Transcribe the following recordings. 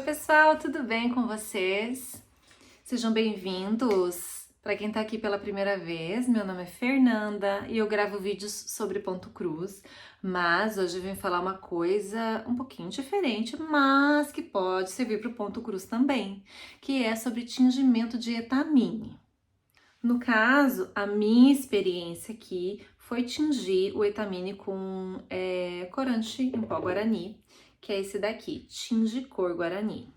pessoal, tudo bem com vocês? Sejam bem-vindos. Para quem está aqui pela primeira vez, meu nome é Fernanda e eu gravo vídeos sobre ponto cruz, mas hoje eu vim falar uma coisa um pouquinho diferente, mas que pode servir para o ponto cruz também, que é sobre tingimento de etamine. No caso, a minha experiência aqui foi tingir o etamine com corante em pó guarani, que é esse daqui, Tinge Cor Guarani.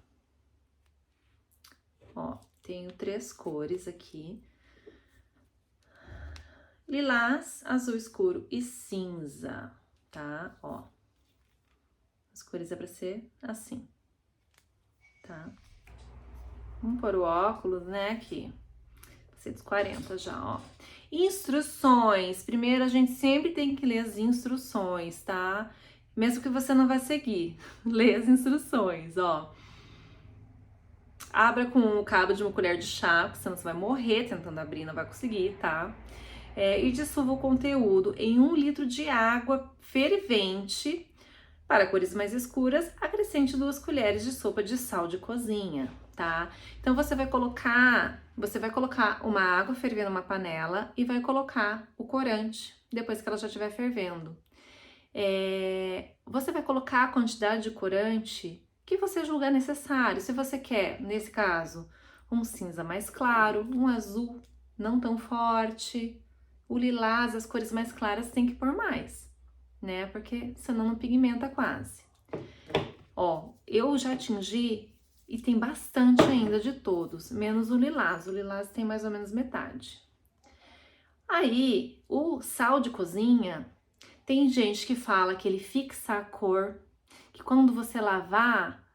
Ó, tenho 3 cores aqui: lilás, azul escuro e cinza, tá? Ó, as cores é pra ser assim, tá? Vamos pôr o óculos, né, aqui. 140 já, ó. Instruções. Primeiro, a gente sempre tem que ler as instruções, tá? Mesmo que você não vai seguir, lê as instruções, ó. Abra com o cabo de uma colher de chá, porque senão você vai morrer tentando abrir, não vai conseguir, tá? E dissolva o conteúdo em 1 litro de água fervente. Para cores mais escuras, acrescente 2 colheres de sopa de sal de cozinha, tá? Então você vai colocar uma água fervendo numa panela e vai colocar o corante depois que ela já estiver fervendo. Você vai colocar a quantidade de corante que você julgar necessário. Se você quer, nesse caso, um cinza mais claro, um azul não tão forte, o lilás, as cores mais claras tem que pôr mais, né? Porque senão não pigmenta quase. Ó, eu já tingi e tem bastante ainda de todos, menos o lilás. O lilás tem mais ou menos metade. Aí, o sal de cozinha, tem gente que fala que ele fixa a cor, que quando você lavar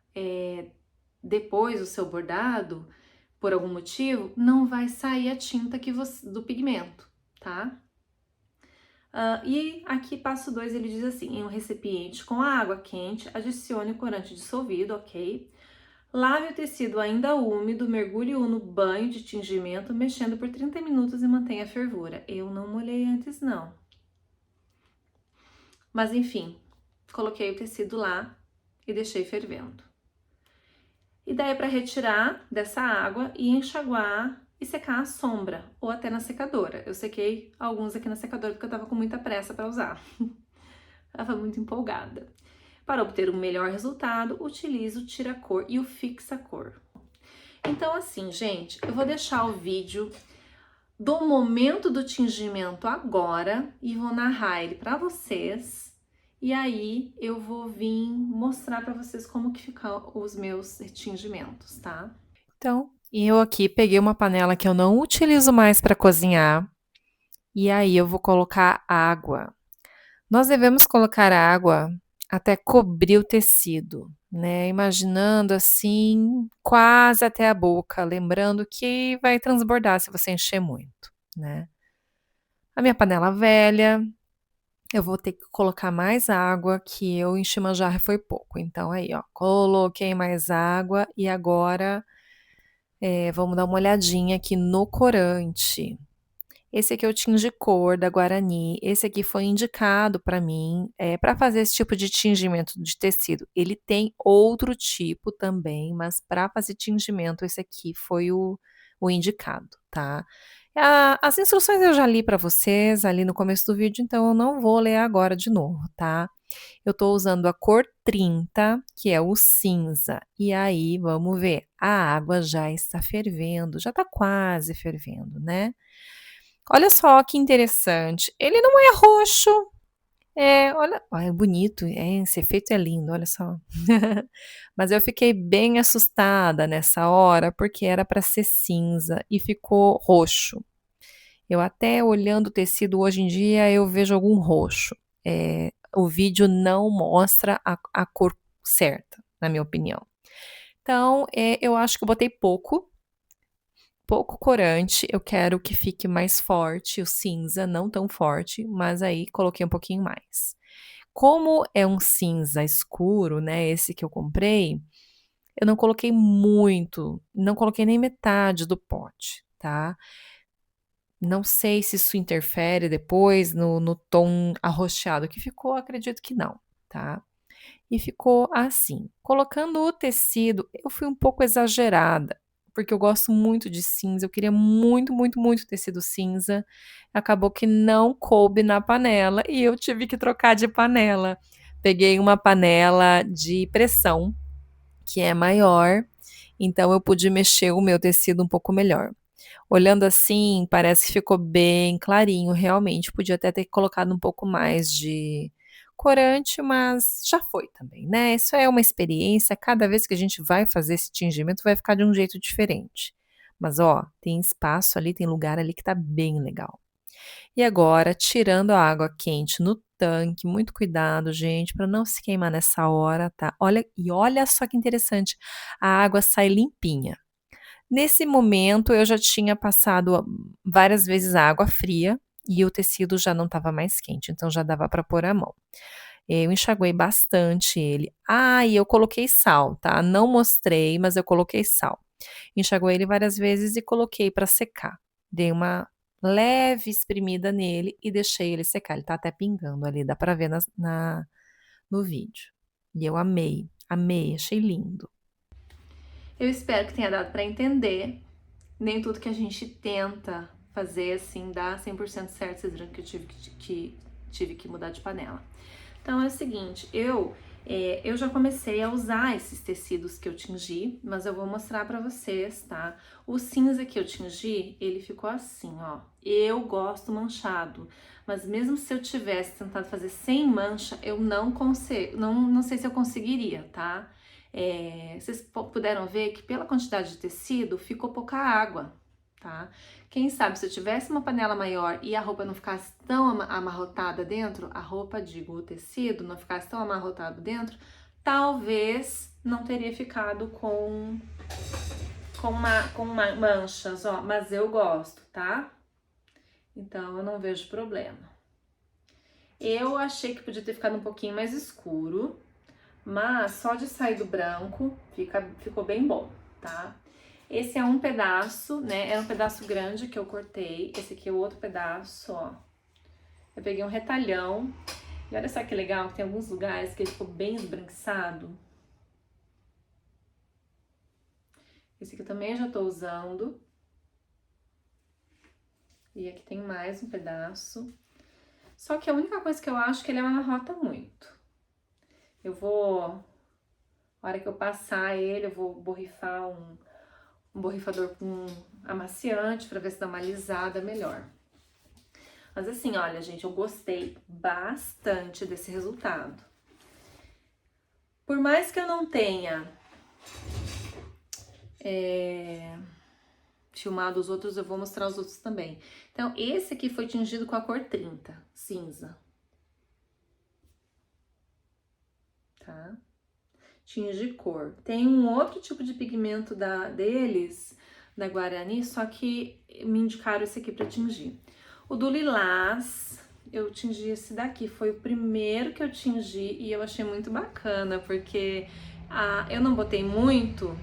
depois o seu bordado, por algum motivo, não vai sair a tinta do pigmento, tá? E aqui, passo 2, ele diz assim: em um recipiente com água quente, adicione o corante dissolvido, ok? Lave o tecido ainda úmido, mergulhe-o no banho de tingimento, mexendo por 30 minutos e mantenha a fervura. Eu não molhei antes, não. Mas enfim, coloquei o tecido lá e deixei fervendo. E daí é para retirar dessa água e enxaguar e secar à sombra ou até na secadora. Eu sequei alguns aqui na secadora porque eu tava com muita pressa para usar. Tava muito empolgada. Para obter um melhor resultado, utilize o tira-cor e o fixa-cor. Então, assim, gente, eu vou deixar o vídeo do momento do tingimento agora e vou narrar ele para vocês. E aí eu vou vir mostrar para vocês como que ficam os meus tingimentos, tá? Então, eu aqui peguei uma panela que eu não utilizo mais para cozinhar e aí eu vou colocar água. Nós devemos colocar água até cobrir o tecido, né? Imaginando assim, quase até a boca, lembrando que vai transbordar se você encher muito, né? A minha panela velha, eu vou ter que colocar mais água, que eu enchi uma jarra e foi pouco. Então aí, ó, coloquei mais água e agora vamos dar uma olhadinha aqui no corante. Esse aqui é o Tinge Cor da Guarani. Esse aqui foi indicado para mim para fazer esse tipo de tingimento de tecido. Ele tem outro tipo também, mas para fazer tingimento, esse aqui foi o indicado, tá? As instruções eu já li para vocês ali no começo do vídeo, então eu não vou ler agora de novo, tá? Eu estou usando a cor 30, que é o cinza. E aí, vamos ver. A água já está fervendo, já está quase fervendo, né? Olha só que interessante. Ele não é roxo. Olha, é bonito, esse efeito é lindo, olha só. Mas eu fiquei bem assustada nessa hora, porque era para ser cinza e ficou roxo. Eu até olhando o tecido hoje em dia, eu vejo algum roxo. O vídeo não mostra a cor certa, na minha opinião. Então, eu acho que eu botei pouco corante, eu quero que fique mais forte, o cinza, não tão forte, mas aí coloquei um pouquinho mais. Como é um cinza escuro, né, esse que eu comprei, eu não coloquei muito, não coloquei nem metade do pote, tá? Não sei se isso interfere depois no tom arroxeado que ficou, acredito que não, tá? e ficou assim. Colocando o tecido, eu fui um pouco exagerada, porque eu gosto muito de cinza, eu queria muito, muito, muito tecido cinza. Acabou que não coube na panela e eu tive que trocar de panela. Peguei uma panela de pressão, que é maior, então eu pude mexer o meu tecido um pouco melhor. Olhando assim, parece que ficou bem clarinho, realmente. Podia até ter colocado um pouco mais de corante, mas já foi também, né? Isso é uma experiência. Cada vez que a gente vai fazer esse tingimento, vai ficar de um jeito diferente. Mas ó, tem espaço ali, tem lugar ali que tá bem legal. E agora, tirando a água quente no tanque, muito cuidado, gente, para não se queimar nessa hora, tá? Olha só que interessante, a água sai limpinha. Nesse momento, eu já tinha passado várias vezes a água fria e o tecido já não estava mais quente, então já dava para pôr a mão. Eu enxaguei bastante ele. Ah, e eu coloquei sal, tá? Não mostrei, mas eu coloquei sal. Enxaguei ele várias vezes e coloquei para secar. Dei uma leve espremida nele e deixei ele secar. Ele tá até pingando ali, dá para ver no vídeo. E eu amei, amei, achei lindo. Eu espero que tenha dado para entender. Nem tudo que a gente tenta fazer assim dá 100% certo. Vocês viram que eu tive que mudar de panela. Então é o seguinte, eu já comecei a usar esses tecidos que eu tingi, mas eu vou mostrar pra vocês, tá? O cinza que eu tingi, ele ficou assim, ó. Eu gosto manchado, mas mesmo se eu tivesse tentado fazer sem mancha, eu não consigo, não sei se eu conseguiria, tá? Vocês puderam ver que pela quantidade de tecido, ficou pouca água, tá? Quem sabe se eu tivesse uma panela maior e a roupa não ficasse tão amarrotada dentro, o tecido não ficasse tão amarrotado dentro, talvez não teria ficado com manchas, ó, mas eu gosto, tá? Então eu não vejo problema. Eu achei que podia ter ficado um pouquinho mais escuro, mas só de sair do branco ficou bem bom, tá? Esse é um pedaço, né? Era um pedaço grande que eu cortei. Esse aqui é o outro pedaço, ó. Eu peguei um retalhão. E olha só que legal, que tem alguns lugares que ele ficou bem esbranquiçado. Esse aqui eu também já tô usando. E aqui tem mais um pedaço. Só que a única coisa que eu acho que ele amarrota muito. Eu vou... Na hora que eu passar ele, eu vou borrifar um borrifador com amaciante pra ver se dá uma alisada melhor. Mas assim, olha, gente, eu gostei bastante desse resultado. Por mais que eu não tenha filmado os outros, eu vou mostrar os outros também. Então, esse aqui foi tingido com a cor 30, cinza. Tá? Tinge cor. Tem um outro tipo de pigmento deles, da Guarani, só que me indicaram esse aqui pra tingir. O do Lilás, eu tingi esse daqui, foi o primeiro que eu tingi e eu achei muito bacana, porque eu não botei muito,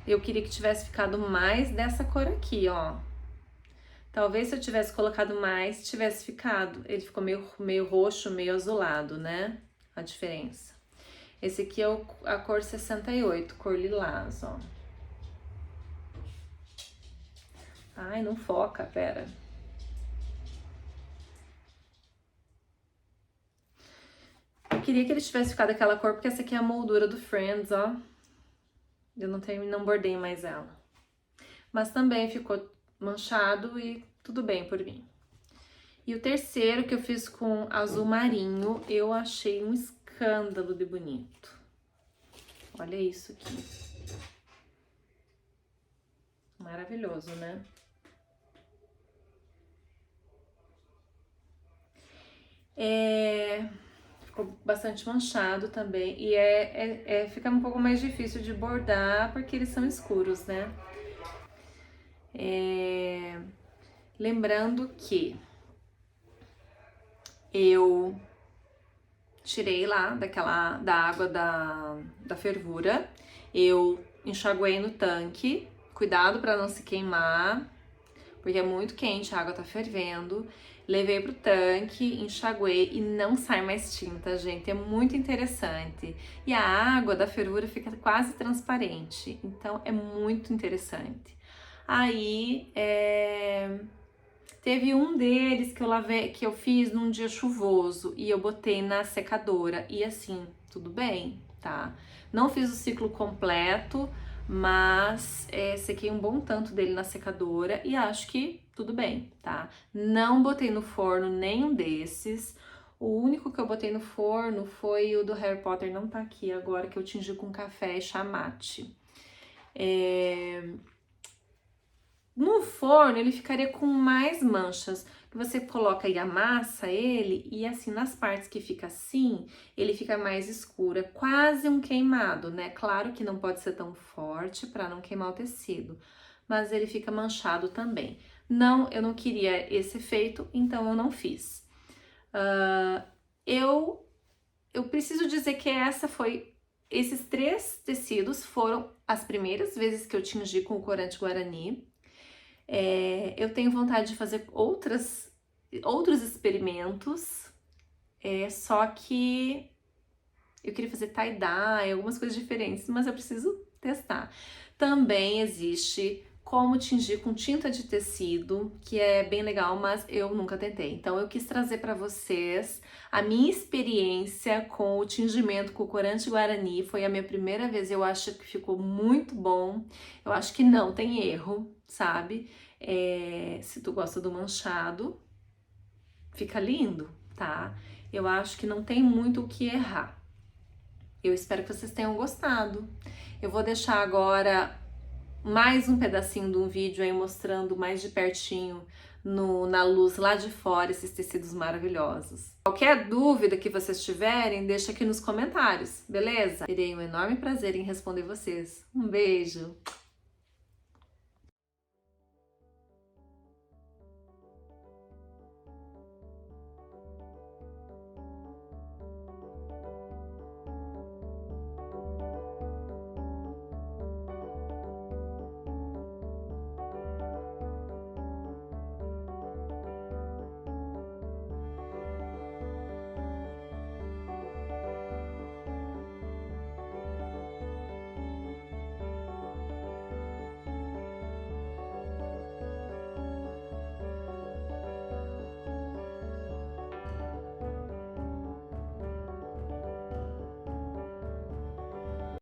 eu queria que tivesse ficado mais dessa cor aqui, ó. Talvez se eu tivesse colocado mais, tivesse ficado. Ele ficou meio roxo, meio azulado, né? A diferença. Esse aqui é a cor 68, cor lilás, ó. Ai, não foca, pera. Eu queria que ele tivesse ficado aquela cor, porque essa aqui é a moldura do Friends, ó. Eu não bordei mais ela. Mas também ficou manchado e tudo bem por mim. E o terceiro que eu fiz com azul marinho, eu achei um escândalo de bonito. Olha isso aqui. Maravilhoso, né? Ficou bastante manchado também. E fica um pouco mais difícil de bordar porque eles são escuros, né? Lembrando que eu tirei lá da água da fervura, eu enxaguei no tanque, cuidado para não se queimar. porque é muito quente, a água tá fervendo. Levei pro tanque, enxaguei e não sai mais tinta, gente. É muito interessante. E a água da fervura fica quase transparente, então é muito interessante. Aí, teve um deles que eu lavei, que eu fiz num dia chuvoso e eu botei na secadora e assim, tudo bem, tá? Não fiz o ciclo completo, mas sequei um bom tanto dele na secadora e acho que tudo bem, tá? Não botei no forno nenhum desses. O único que eu botei no forno foi o do Harry Potter, não tá aqui agora, que eu tingi com café e chá mate. No forno ele ficaria com mais manchas, que você coloca e amassa ele e assim nas partes que fica assim, ele fica mais escuro, é quase um queimado, né? Claro que não pode ser tão forte para não queimar o tecido, mas ele fica manchado também. Não, eu não queria esse efeito, então eu não fiz. Eu preciso dizer que esses 3 tecidos foram as primeiras vezes que eu tingi com o corante Guarani. Eu tenho vontade de fazer outros experimentos, só que eu queria fazer tie-dye, algumas coisas diferentes, mas eu preciso testar. Também existe como tingir com tinta de tecido, que é bem legal, mas eu nunca tentei. Então eu quis trazer para vocês a minha experiência com o tingimento com o corante Guarani. Foi a minha primeira vez, eu acho que ficou muito bom. Eu acho que não tem erro, sabe? Se tu gosta do manchado, fica lindo, tá? Eu acho que não tem muito o que errar. Eu espero que vocês tenham gostado. Eu vou deixar agora mais um pedacinho de um vídeo aí mostrando mais de pertinho na luz lá de fora esses tecidos maravilhosos. Qualquer dúvida que vocês tiverem, deixa aqui nos comentários, beleza? Terei um enorme prazer em responder vocês. Um beijo!